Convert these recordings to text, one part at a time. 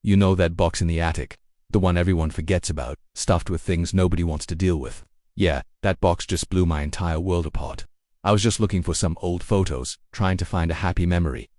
You know that box in the attic? The one everyone forgets about, stuffed with things nobody wants to deal with. Yeah, that box just blew my entire world apart. I was just looking for some old photos, trying to find a happy memory.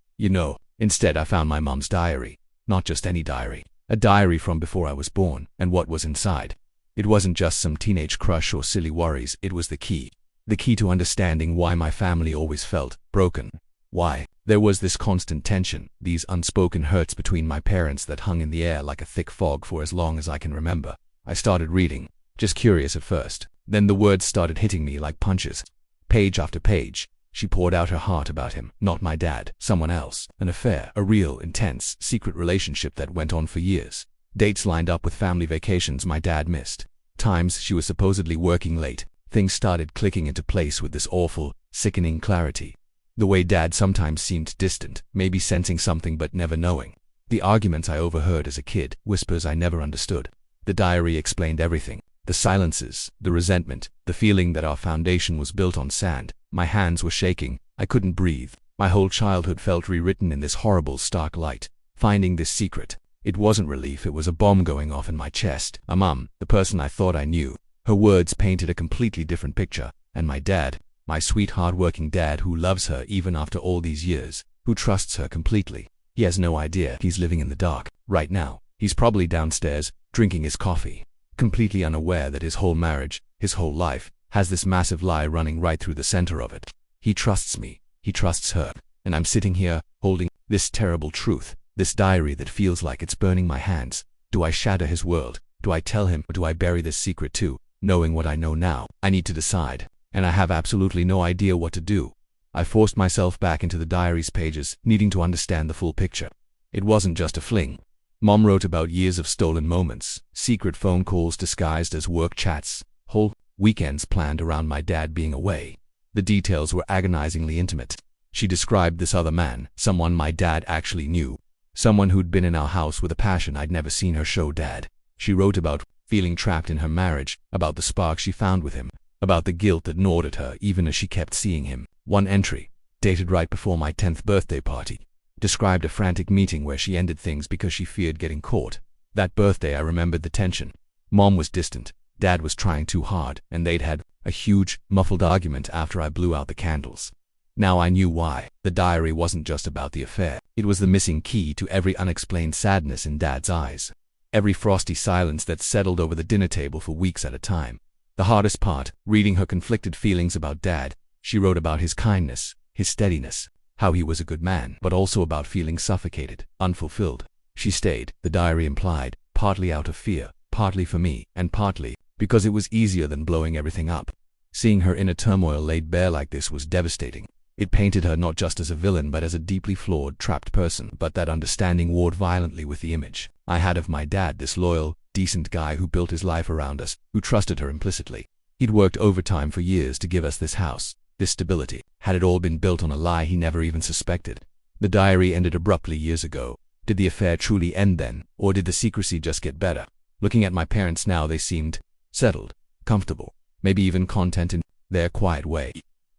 Instead I found my mom's diary. Not just any diary. A diary from before I was born, and what was inside. It wasn't just some teenage crush or silly worries, it was the key. The key to understanding why my family always felt broken. Why there was this constant tension, these unspoken hurts between my parents that hung in the air like a thick fog for as long as I can remember. I started reading, just curious at first. Then the words started hitting me like punches. Page after page, she poured out her heart about him, not my dad, someone else, an affair, a real, intense, secret relationship that went on for years. Dates lined up with family vacations my dad missed. Times she was supposedly working late. Things started clicking into place with this awful, sickening clarity. The way Dad sometimes seemed distant, maybe sensing something but never knowing. The arguments I overheard as a kid, whispers I never understood. The diary explained everything. The silences, the resentment, the feeling that our foundation was built on sand. My hands were shaking. I couldn't breathe. My whole childhood felt rewritten in this horrible, stark light. Finding this secret. It wasn't relief, it was a bomb going off in my chest. Mom, the person I thought I knew. Her words painted a completely different picture. And my dad, my sweet hard-working dad who loves her even after all these years, who trusts her completely. He has no idea he's living in the dark. Right now, he's probably downstairs, drinking his coffee, completely unaware that his whole marriage, his whole life, has this massive lie running right through the center of it. He trusts me, he trusts her, and I'm sitting here, holding this terrible truth, this diary that feels like it's burning my hands. Do I shatter his world? Do I tell him, or do I bury this secret too? Knowing what I know now, I need to decide, and I have absolutely no idea what to do. I forced myself back into the diary's pages, needing to understand the full picture. It wasn't just a fling. Mom wrote about years of stolen moments, secret phone calls disguised as work chats, whole weekends planned around my dad being away. The details were agonizingly intimate. She described this other man, someone my dad actually knew, someone who'd been in our house with a passion I'd never seen her show Dad. She wrote about feeling trapped in her marriage, about the spark she found with him, about the guilt that gnawed at her even as she kept seeing him. One entry, dated right before my 10th birthday party, described a frantic meeting where she ended things because she feared getting caught. That birthday I remembered the tension. Mom was distant, Dad was trying too hard, and they'd had a huge, muffled argument after I blew out the candles. Now I knew why. The diary wasn't just about the affair. It was the missing key to every unexplained sadness in Dad's eyes. Every frosty silence that settled over the dinner table for weeks at a time. The hardest part, reading her conflicted feelings about Dad. She wrote about his kindness, his steadiness, how he was a good man, but also about feeling suffocated, unfulfilled. She stayed, the diary implied, partly out of fear, partly for me, and partly because it was easier than blowing everything up. Seeing her inner turmoil laid bare like this was devastating. It painted her not just as a villain but as a deeply flawed, trapped person. But that understanding warred violently with the image I had of my dad, this loyal, decent guy who built his life around us, who trusted her implicitly. He'd worked overtime for years to give us this house, this stability. Had it all been built on a lie he never even suspected? The diary ended abruptly years ago. Did the affair truly end then, or did the secrecy just get better? Looking at my parents now, they seemed settled, comfortable, maybe even content in their quiet way.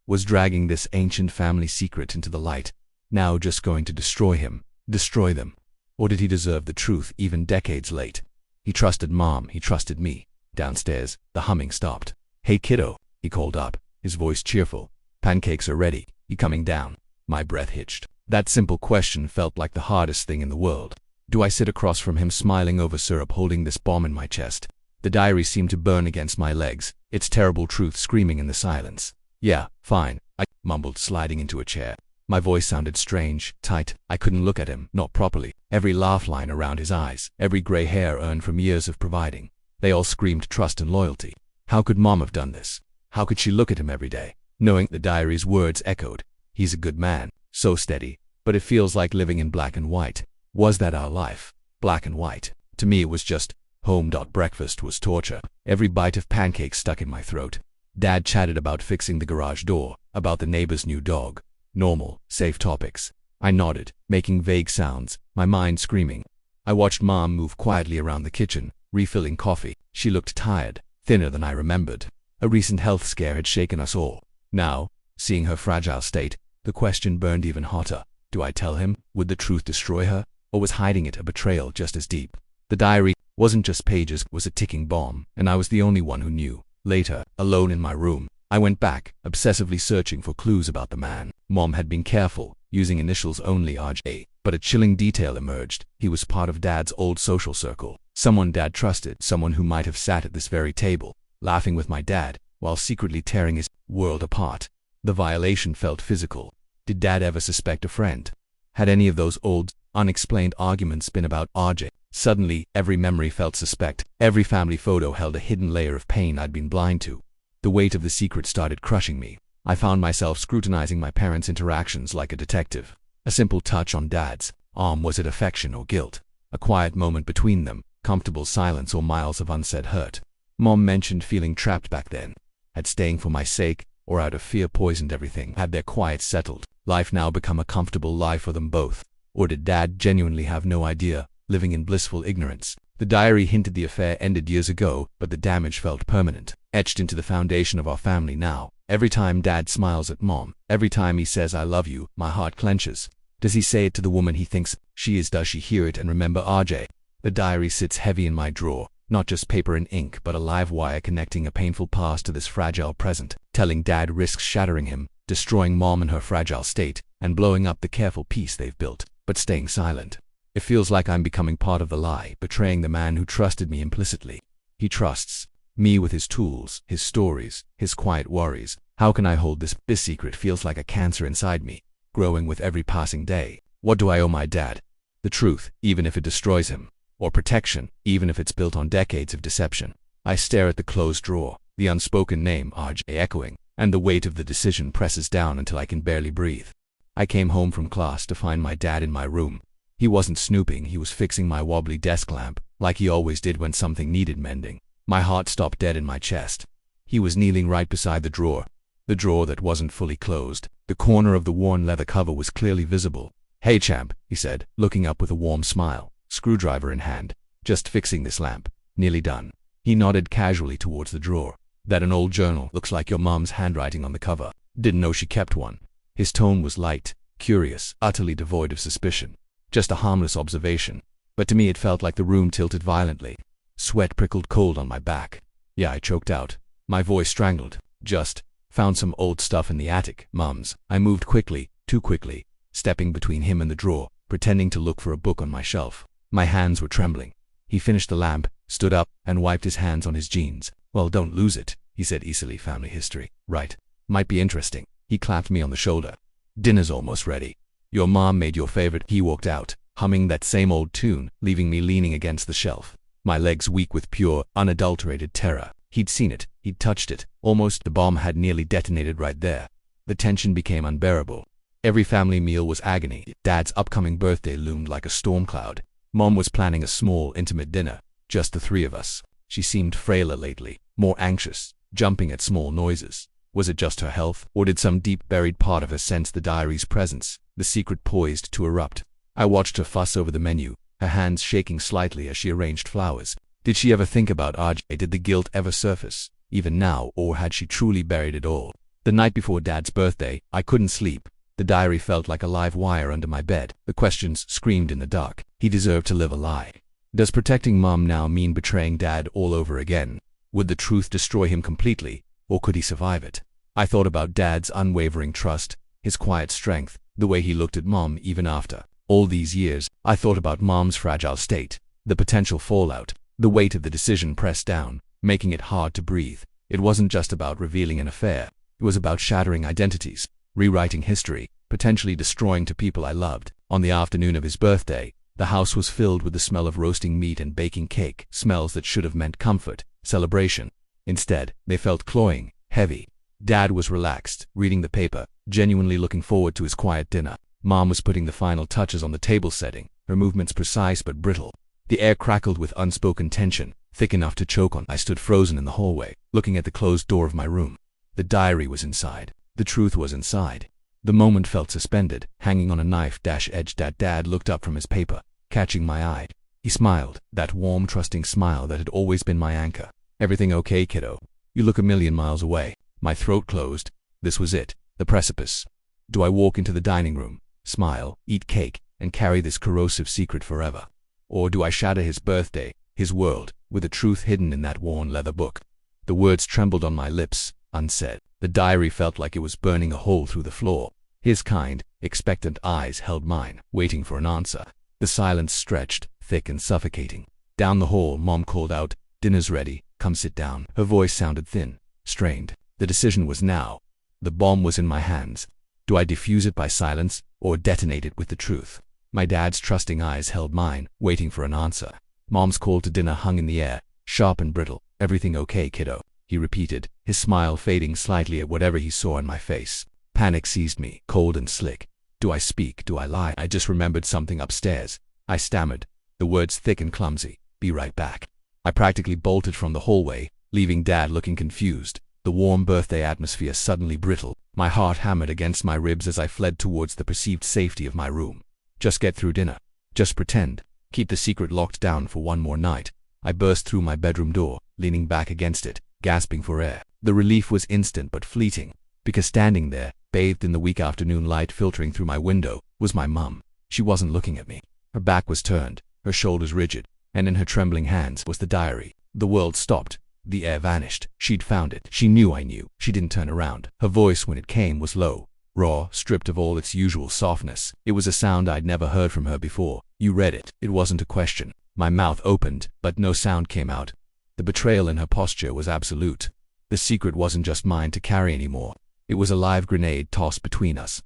Was dragging this ancient family secret into the light now just going to destroy him, destroy them? Or did he deserve the truth even decades late? He trusted Mom, he trusted me. Downstairs, the humming stopped. "Hey kiddo," he called up, his voice cheerful. "Pancakes are ready. You coming down?" My breath hitched. That simple question felt like the hardest thing in the world. Do I sit across from him smiling over syrup holding this bomb in my chest? The diary seemed to burn against my legs, its terrible truth screaming in the silence. "Yeah, fine," I mumbled, sliding into a chair. My voice sounded strange, tight. I couldn't look at him, not properly. Every laugh line around his eyes, every gray hair earned from years of providing, they all screamed trust and loyalty. How could Mom have done this? How could she look at him every day, knowing the diary's words echoed? He's a good man, so steady, but it feels like living in black and white. Was that our life? Black and white. To me it was just home. Breakfast was torture. Every bite of pancake stuck in my throat. Dad chatted about fixing the garage door, about the neighbor's new dog. Normal, safe topics. I nodded, making vague sounds, my mind screaming. I watched Mom move quietly around the kitchen, refilling coffee. She looked tired, thinner than I remembered. A recent health scare had shaken us all. Now, seeing her fragile state, the question burned even hotter. Do I tell him? Would the truth destroy her? or was hiding it a betrayal just as deep? The diary wasn't just pages, it was a ticking bomb, and I was the only one who knew. Later, alone in my room, I went back, obsessively searching for clues about the man. Mom had been careful, using initials only RJ, but a chilling detail emerged. He was part of Dad's old social circle. Someone Dad trusted, someone who might have sat at this very table, laughing with my dad, while secretly tearing his world apart. The violation felt physical. Did Dad ever suspect a friend? Had any of those old, unexplained arguments been about RJ? Suddenly, every memory felt suspect. Every family photo held a hidden layer of pain I'd been blind to. The weight of the secret started crushing me. I found myself scrutinizing my parents' interactions like a detective. A simple touch on Dad's arm, was it affection or guilt? A quiet moment between them, comfortable silence or miles of unsaid hurt. Mom mentioned feeling trapped back then. Had staying for my sake, or out of fear, poisoned everything? Had their quiet settled life now become a comfortable lie for them both? Or did Dad genuinely have no idea, living in blissful ignorance? The diary hinted the affair ended years ago, but the damage felt permanent, etched into the foundation of our family now. Every time Dad smiles at Mom, every time he says I love you, my heart clenches. Does he say it to the woman he thinks she is? Does she hear it and remember RJ? The diary sits heavy in my drawer, not just paper and ink, but a live wire connecting a painful past to this fragile present. Telling Dad risks shattering him, destroying Mom in her fragile state, and blowing up the careful peace they've built, but staying silent. It feels like I'm becoming part of the lie, betraying the man who trusted me implicitly. He trusts me with his tools, his stories, his quiet worries. How can I hold this? This secret feels like a cancer inside me, growing with every passing day. What do I owe my dad? The truth, even if it destroys him. Or protection, even if it's built on decades of deception. I stare at the closed drawer, the unspoken name RJ echoing, and the weight of the decision presses down until I can barely breathe. I came home from class to find my dad in my room. He wasn't snooping, he was fixing my wobbly desk lamp, like he always did when something needed mending. My heart stopped dead in my chest. He was kneeling right beside the drawer that wasn't fully closed. The corner of the worn leather cover was clearly visible. "Hey champ," he said, looking up with a warm smile, screwdriver in hand. "Just fixing this lamp. Nearly done." He nodded casually towards the drawer. "That an old journal? Looks like your mom's handwriting on the cover. Didn't know she kept one." His tone was light, curious, utterly devoid of suspicion. Just a harmless observation. But to me it felt like the room tilted violently. Sweat prickled cold on my back. "Yeah," I choked out, my voice strangled. "Just found some old stuff in the attic, Mums." I moved quickly, too quickly, stepping between him and the drawer, pretending to look for a book on my shelf. My hands were trembling. He finished the lamp, stood up, and wiped his hands on his jeans. "Well, don't lose it," he said easily. "Family history, right? Might be interesting." He clapped me on the shoulder. "Dinner's almost ready. Your mom made your favorite." He walked out, humming that same old tune, leaving me leaning against the shelf, my legs weak with pure, unadulterated terror. He'd seen it, he'd touched it, almost the bomb had nearly detonated right there. The tension became unbearable. Every family meal was agony. Dad's upcoming birthday loomed like a storm cloud. Mom was planning a small, intimate dinner, just the three of us. She seemed frailer lately, more anxious, jumping at small noises. Was it just her health, or did some deep-buried part of her sense the diary's presence, the secret poised to erupt? I watched her fuss over the menu, her hands shaking slightly as she arranged flowers. Did she ever think about RJ? Did the guilt ever surface, even now, or had she truly buried it all? The night before Dad's birthday, I couldn't sleep. The diary felt like a live wire under my bed. The questions screamed in the dark. He deserved to live a lie. Does protecting Mom now mean betraying Dad all over again? Would the truth destroy him completely, or could he survive it? I thought about Dad's unwavering trust, his quiet strength, the way he looked at Mom even after all these years. I thought about Mom's fragile state, the potential fallout. The weight of the decision pressed down, making it hard to breathe. It wasn't just about revealing an affair. It was about shattering identities, rewriting history, potentially destroying two people I loved. On the afternoon of his birthday, the house was filled with the smell of roasting meat and baking cake, smells that should have meant comfort, celebration. Instead, they felt cloying, heavy. Dad was relaxed, reading the paper, genuinely looking forward to his quiet dinner. Mom was putting the final touches on the table setting, her movements precise but brittle. The air crackled with unspoken tension, thick enough to choke on. I stood frozen in the hallway, looking at the closed door of my room. The diary was inside. The truth was inside. The moment felt suspended, hanging on a knife-edge. Dad looked up from his paper, catching my eye. He smiled, that warm, trusting smile that had always been my anchor. "Everything okay, kiddo? You look a million miles away." My throat closed. This was it, the precipice. Do I walk into the dining room, smile, eat cake, and carry this corrosive secret forever? Or do I shatter his birthday, his world, with the truth hidden in that worn leather book? The words trembled on my lips, unsaid. The diary felt like it was burning a hole through the floor. His kind, expectant eyes held mine, waiting for an answer. The silence stretched, thick and suffocating. Down the hall, Mom called out, "Dinner's ready, come sit down." Her voice sounded thin, strained. The decision was now. The bomb was in my hands. Do I defuse it by silence, or detonate it with the truth? My dad's trusting eyes held mine, waiting for an answer. Mom's call to dinner hung in the air, sharp and brittle. "Everything okay, kiddo?" he repeated, his smile fading slightly at whatever he saw in my face. Panic seized me, cold and slick. Do I speak? Do I lie? I just remembered something upstairs. I stammered, the words thick and clumsy. "Be right back." I practically bolted from the hallway, leaving Dad looking confused. The warm birthday atmosphere suddenly brittle. My heart hammered against my ribs as I fled towards the perceived safety of my room. Just get through dinner. Just pretend. Keep the secret locked down for one more night. I burst through my bedroom door, leaning back against it, gasping for air. The relief was instant but fleeting, because standing there, bathed in the weak afternoon light filtering through my window, was my mum. She wasn't looking at me. Her back was turned, her shoulders rigid, and in her trembling hands was the diary. The world stopped. The air vanished. She'd found it. She knew I knew. She didn't turn around. Her voice, when it came, was low, raw, stripped of all its usual softness. It was a sound I'd never heard from her before. "You read it." It wasn't a question. My mouth opened, but no sound came out. The betrayal in her posture was absolute. The secret wasn't just mine to carry anymore. It was a live grenade tossed between us.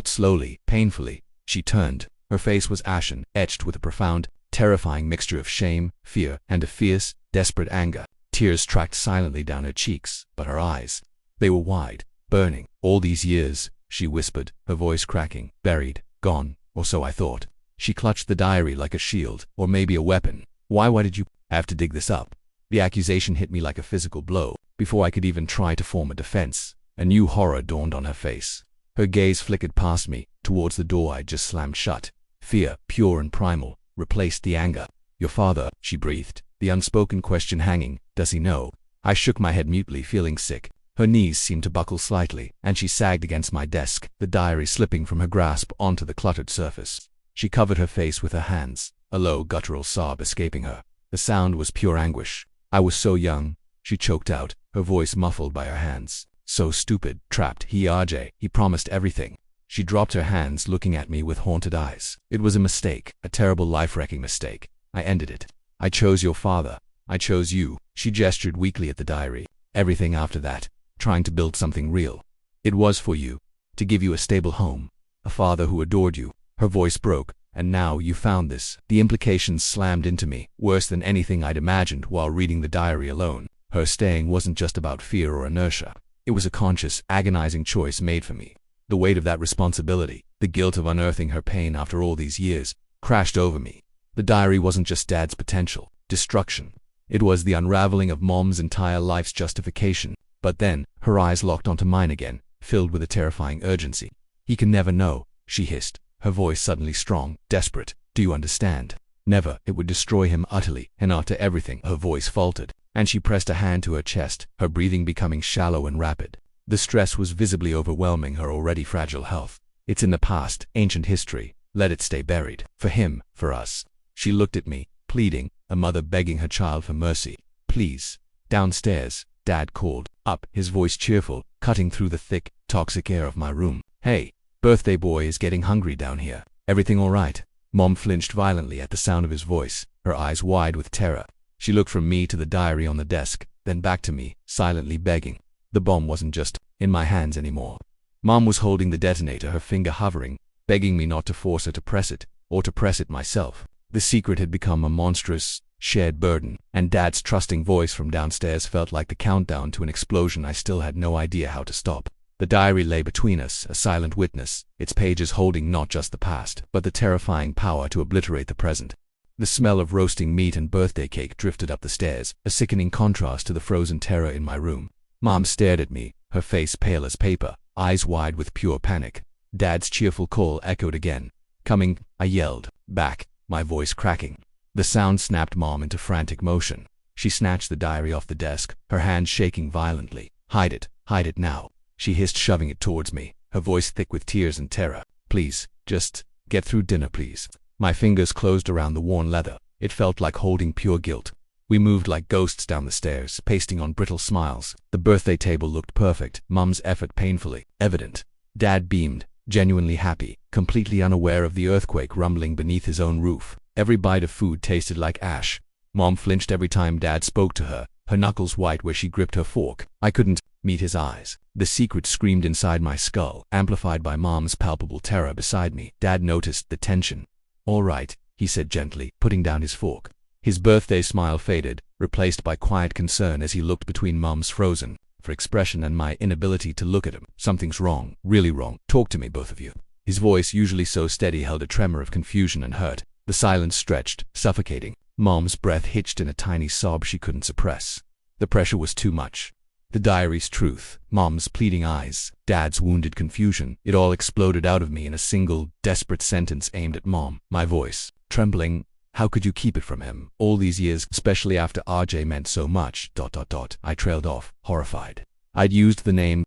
Slowly, painfully, she turned. Her face was ashen, etched with a profound, terrifying mixture of shame, fear, and a fierce, desperate anger. Tears tracked silently down her cheeks, but her eyes, they were wide, burning. "All these years," she whispered, her voice cracking, "buried, gone, or so I thought." She clutched the diary like a shield, or maybe a weapon. Why did you have to dig this up?" The accusation hit me like a physical blow. Before I could even try to form a defense, a new horror dawned on her face. Her gaze flickered past me, towards the door I'd just slammed shut. Fear, pure and primal, replaced the anger. "Your father," she breathed, the unspoken question hanging. "Does he know?" I shook my head mutely, feeling sick. Her knees seemed to buckle slightly, and she sagged against my desk, the diary slipping from her grasp onto the cluttered surface. She covered her face with her hands, a low, guttural sob escaping her. The sound was pure anguish. "I was so young," she choked out, her voice muffled by her hands. "So stupid, trapped. He promised everything." She dropped her hands, looking at me with haunted eyes. "It was a mistake, a terrible life-wrecking mistake. I ended it. I chose your father. I chose you." She gestured weakly at the diary. "Everything after that, trying to build something real. It was for you, to give you a stable home, a father who adored you." Her voice broke. "And now you found this." The implications slammed into me, worse than anything I'd imagined while reading the diary alone. Her staying wasn't just about fear or inertia. It was a conscious, agonizing choice made for me. The weight of that responsibility, the guilt of unearthing her pain after all these years, crashed over me. The diary wasn't just Dad's potential destruction. It was the unraveling of Mom's entire life's justification. But then, her eyes locked onto mine again, filled with a terrifying urgency. "He can never know," she hissed, her voice suddenly strong, desperate. "Do you understand? Never. It would destroy him utterly, and utter everything." Her voice faltered, and she pressed a hand to her chest, her breathing becoming shallow and rapid. The stress was visibly overwhelming her already fragile health. "It's in the past, ancient history. Let it stay buried. For him, for us." She looked at me, pleading, a mother begging her child for mercy. "Please." Downstairs, Dad called, up, his voice cheerful, cutting through the thick, toxic air of my room. "Hey, birthday boy is getting hungry down here. Everything all right?" Mom flinched violently at the sound of his voice, her eyes wide with terror. She looked from me to the diary on the desk, then back to me, silently begging. The bomb wasn't just in my hands anymore. Mom was holding the detonator, her finger hovering, begging me not to force her to press it, or to press it myself. The secret had become a monstrous, shared burden, and Dad's trusting voice from downstairs felt like the countdown to an explosion I still had no idea how to stop. The diary lay between us, a silent witness, its pages holding not just the past, but the terrifying power to obliterate the present. The smell of roasting meat and birthday cake drifted up the stairs, a sickening contrast to the frozen terror in my room. Mom stared at me, her face pale as paper, eyes wide with pure panic. Dad's cheerful call echoed again. "Coming," I yelled, back, my voice cracking. The sound snapped Mom into frantic motion. She snatched the diary off the desk, her hands shaking violently. Hide it now," she hissed, shoving it towards me, her voice thick with tears and terror. "Please, just Get through dinner, please. My fingers closed around the worn leather. It felt like holding pure guilt. We moved like ghosts down the stairs, pasting on brittle smiles. The birthday table looked perfect, Mum's effort painfully evident. Dad beamed, genuinely happy, completely unaware of the earthquake rumbling beneath his own roof. Every bite of food tasted like ash. Mom flinched every time Dad spoke to her, her knuckles white where she gripped her fork. I couldn't meet his eyes. The secret screamed inside my skull, amplified by Mom's palpable terror beside me. Dad noticed the tension. "All right," he said gently, putting down his fork. His birthday smile faded, replaced by quiet concern as he looked between Mom's frozen for expression and my inability to look at him. "Something's wrong, really wrong. Talk to me, both of you." His voice, usually so steady, held a tremor of confusion and hurt. The silence stretched, suffocating. Mom's breath hitched in a tiny sob she couldn't suppress. The pressure was too much. The diary's truth, Mom's pleading eyes, Dad's wounded confusion, it all exploded out of me in a single, desperate sentence aimed at Mom. My voice, trembling. "How could you keep it from him? All these years, especially after RJ meant so much, .. I trailed off, horrified. I'd used the name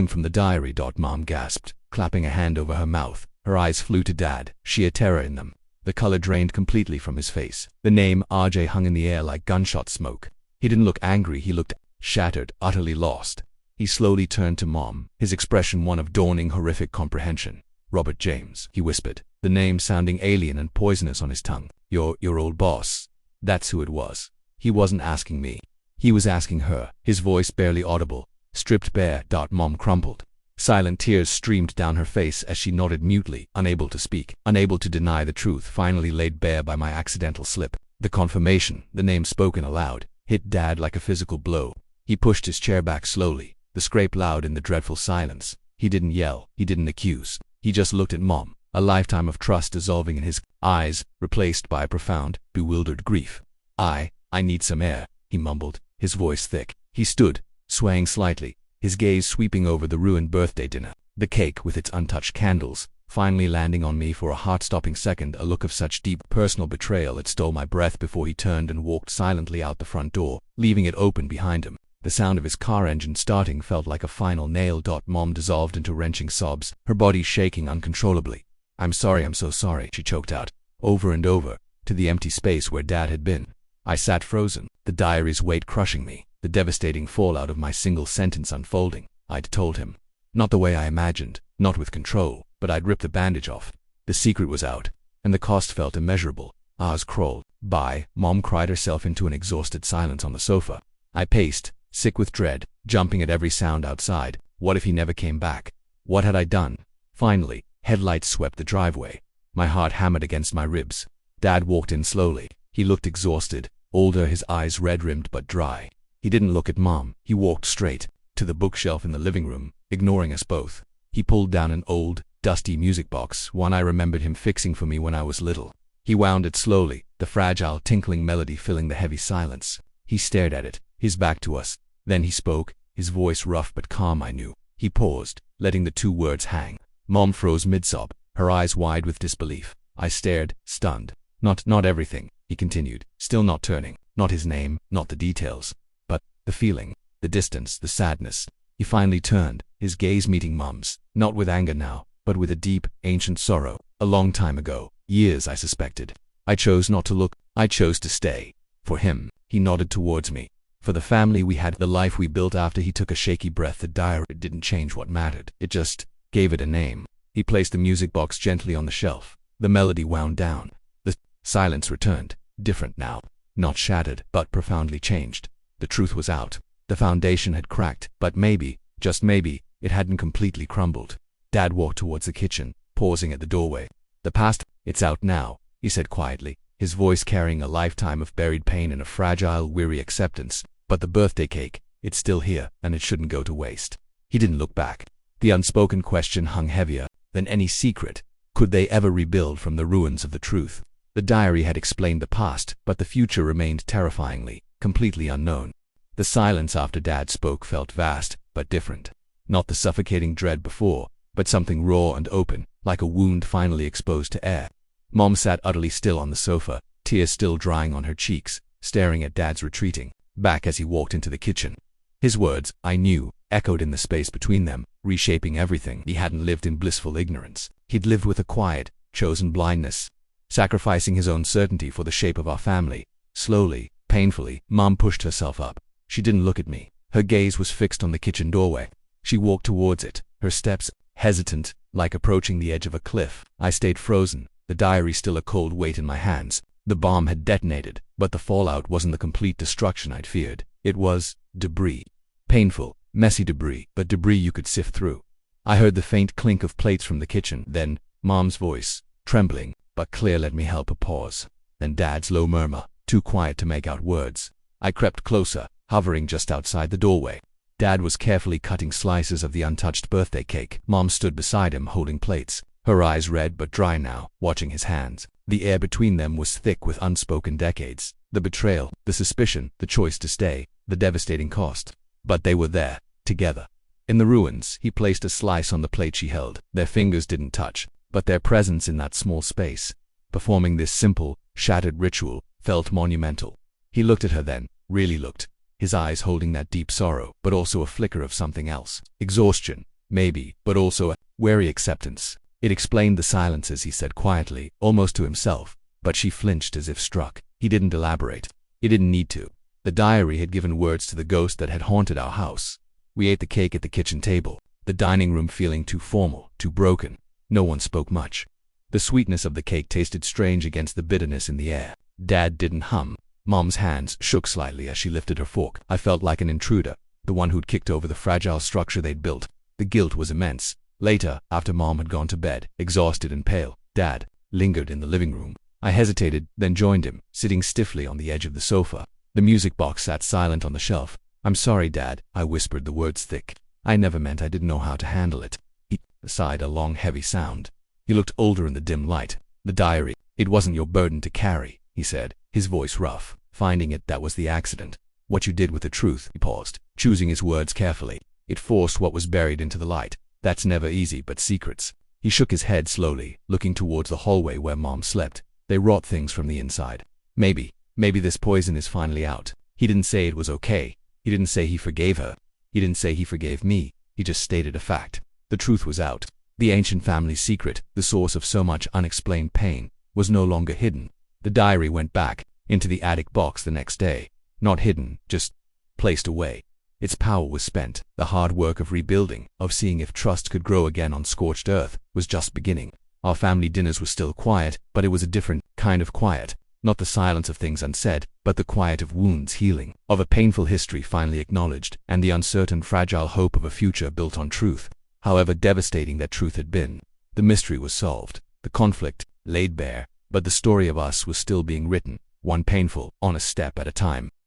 from the diary. Mom gasped, clapping a hand over her mouth. Her eyes flew to Dad, sheer terror in them. The color drained completely from his face. The name RJ hung in the air like gunshot smoke. He didn't look angry, he looked shattered, utterly lost. He slowly turned to Mom, his expression one of dawning horrific comprehension. "Robert James," he whispered, the name sounding alien and poisonous on his tongue. Your old boss. That's who it was." He wasn't asking me. He was asking her, his voice barely audible. "Stripped bare." Mom crumpled. Silent tears streamed down her face as she nodded mutely, unable to speak, unable to deny the truth finally laid bare by my accidental slip. The confirmation, the name spoken aloud, hit Dad like a physical blow. He pushed his chair back slowly, the scrape loud in the dreadful silence. He didn't yell, he didn't accuse. He just looked at Mom, a lifetime of trust dissolving in his eyes, replaced by a profound, bewildered grief. I need some air," he mumbled, his voice thick. He stood, swaying slightly, his gaze sweeping over the ruined birthday dinner. The cake, with its untouched candles, finally landing on me for a heart-stopping second, a look of such deep, personal betrayal it stole my breath before he turned and walked silently out the front door, leaving it open behind him. The sound of his car engine starting felt like a final nail. Mom dissolved into wrenching sobs, her body shaking uncontrollably. I'm so sorry," she choked out, over and over, to the empty space where Dad had been. I sat frozen, the diary's weight crushing me, the devastating fallout of my single sentence unfolding. I'd told him. Not the way I imagined, not with control, but I'd ripped the bandage off. The secret was out, and the cost felt immeasurable. Hours crawled by. Mom cried herself into an exhausted silence on the sofa. I paced, sick with dread, jumping at every sound outside. What if he never came back? What had I done? Finally, headlights swept the driveway. My heart hammered against my ribs. Dad walked in slowly. He looked exhausted, older, his eyes red-rimmed but dry. He didn't look at Mom. He walked straight to the bookshelf in the living room, ignoring us both. He pulled down an old, dusty music box, one I remembered him fixing for me when I was little. He wound it slowly, the fragile, tinkling melody filling the heavy silence. He stared at it, his back to us. Then he spoke, his voice rough but calm. I knew. He paused, letting the two words hang. Mom froze mid-sob, her eyes wide with disbelief. I stared, stunned. Not everything," he continued, still not turning. Not his name, not the details. But the feeling, the distance, the sadness. He finally turned, his gaze meeting Mom's, not with anger now, but with a deep, ancient sorrow. A long time ago, years I suspected. I chose not to look, I chose to stay. For him, he nodded towards me. For the family we had, the life we built. After he took a shaky breath, the diary didn't change what mattered. It just gave it a name. He placed the music box gently on the shelf. The melody wound down. The silence returned, different now. Not shattered, but profoundly changed. The truth was out. The foundation had cracked, but maybe, just maybe, it hadn't completely crumbled. Dad walked towards the kitchen, pausing at the doorway. "The past, it's out now," he said quietly, his voice carrying a lifetime of buried pain and a fragile, weary acceptance. "But the birthday cake, it's still here, and it shouldn't go to waste." He didn't look back. The unspoken question hung heavier than any secret. Could they ever rebuild from the ruins of the truth? The diary had explained the past, but the future remained terrifyingly, completely unknown. The silence after Dad spoke felt vast, but different. Not the suffocating dread before, but something raw and open, like a wound finally exposed to air. Mom sat utterly still on the sofa, tears still drying on her cheeks, staring at Dad's retreating back as he walked into the kitchen. His words, I knew, echoed in the space between them, reshaping everything. He hadn't lived in blissful ignorance. He'd lived with a quiet, chosen blindness. Sacrificing his own certainty for the shape of our family. Slowly, painfully, Mom pushed herself up. She didn't look at me. Her gaze was fixed on the kitchen doorway. She walked towards it, her steps hesitant, like approaching the edge of a cliff. I stayed frozen, the diary still a cold weight in my hands. The bomb had detonated, but the fallout wasn't the complete destruction I'd feared. It was debris. Painful, messy debris, but debris you could sift through. I heard the faint clink of plates from the kitchen, then Mom's voice, trembling but clear, let me help. A pause. Then Dad's low murmur, too quiet to make out words. I crept closer, hovering just outside the doorway. Dad was carefully cutting slices of the untouched birthday cake. Mom stood beside him holding plates, her eyes red but dry now, watching his hands. The air between them was thick with unspoken decades. The betrayal, the suspicion, the choice to stay, the devastating cost. But they were there, together. In the ruins, he placed a slice on the plate she held. Their fingers didn't touch, but their presence in that small space, performing this simple, shattered ritual, felt monumental. He looked at her then, really looked, his eyes holding that deep sorrow, but also a flicker of something else. Exhaustion, maybe, but also a wary acceptance. It explained the silences he said quietly, almost to himself, but she flinched as if struck. He didn't elaborate. He didn't need to. The diary had given words to the ghost that had haunted our house. We ate the cake at the kitchen table, the dining room feeling too formal, too broken. No one spoke much. The sweetness of the cake tasted strange against the bitterness in the air. Dad didn't hum. Mom's hands shook slightly as she lifted her fork. I felt like an intruder, the one who'd kicked over the fragile structure they'd built. The guilt was immense. Later, after Mom had gone to bed, exhausted and pale, Dad lingered in the living room. I hesitated, then joined him, sitting stiffly on the edge of the sofa. The music box sat silent on the shelf. I'm sorry, Dad, I whispered, the words thick. I never meant. I didn't know how to handle it. He sighed, a long, heavy sound. He looked older in the dim light. The diary, it wasn't your burden to carry, he said, his voice rough. Finding it, that was the accident. What you did with the truth, he paused, choosing his words carefully. It forced what was buried into the light. That's never easy, but secrets. He shook his head slowly, looking towards the hallway where Mom slept. They rot things from the inside. Maybe this poison is finally out. He didn't say it was okay. He didn't say he forgave her. He didn't say he forgave me. He just stated a fact. The truth was out. The ancient family secret, the source of so much unexplained pain, was no longer hidden. The diary went back into the attic box the next day. Not hidden, just placed away. Its power was spent. The hard work of rebuilding, of seeing if trust could grow again on scorched earth, was just beginning. Our family dinners were still quiet, but it was a different kind of quiet. Not the silence of things unsaid, but the quiet of wounds healing, of a painful history finally acknowledged, and the uncertain, fragile hope of a future built on truth. However devastating that truth had been, the mystery was solved, the conflict laid bare, but the story of us was still being written, one painful, honest step at a time.